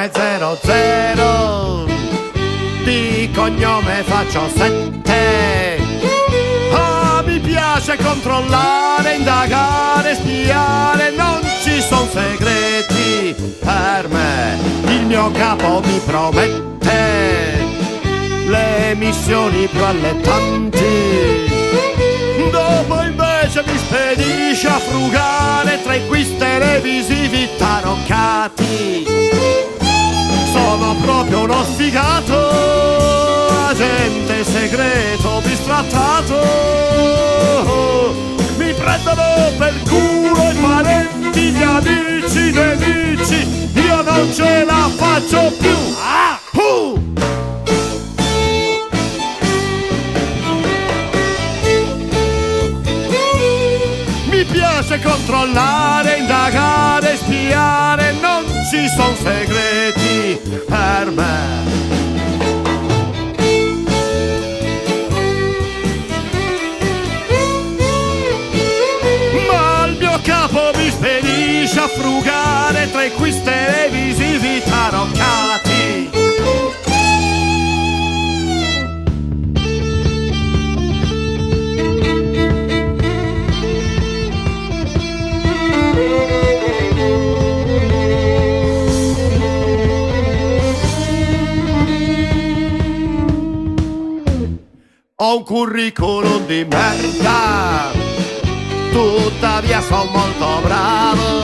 nome 00, di cognome faccio 7. Ah, mi piace controllare, indagare, spiare, non ci son segreti per me. Il mio capo mi promette le missioni più allettanti, dopo invece mi spedisce a frugare tra i quiz televisivi taroccati. Sono proprio uno sfigato, agente segreto bistrattato. Mi prendono per culo i parenti, gli amici, i nemici, io non ce la faccio più. Mi piace controllare, indagare, spiare, non ci son segreti per me. Ma il mio capo mi spedisce a frugare tra i quiz televisivi taroccati. Ho un curriculum di merda, tuttavia son molto bravo,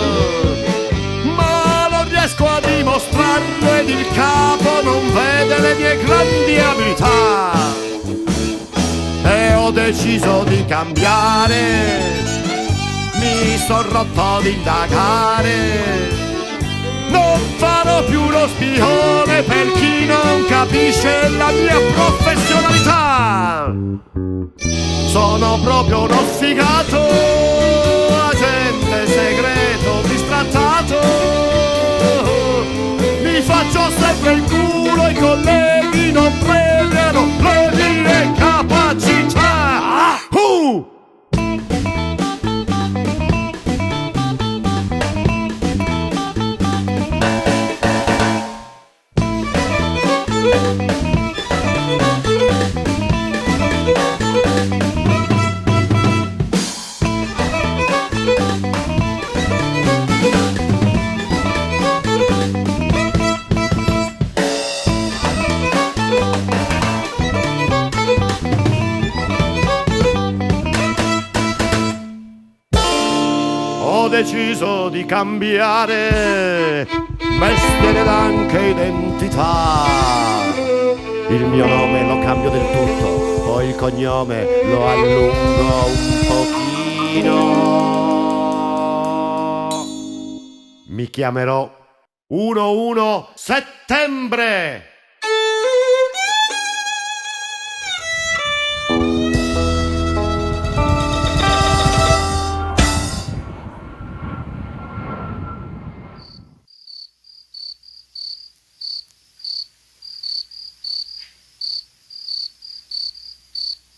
ma non riesco a dimostrarlo ed il capo non vede le mie grandi abilità. E ho deciso di cambiare, mi son rotto di indagare. Non farò più lo spione per chi non capisce la mia professionalità. Sono proprio uno sfigato, agente segreto bistrattato. Mi faccio sempre il culo, i colleghi non premiano le mie capacità. Ho deciso di cambiare mestiere ed anche identità. Il mio nome lo cambio del tutto, poi il cognome lo allungo un pochino. Mi chiamerò 11 settembre.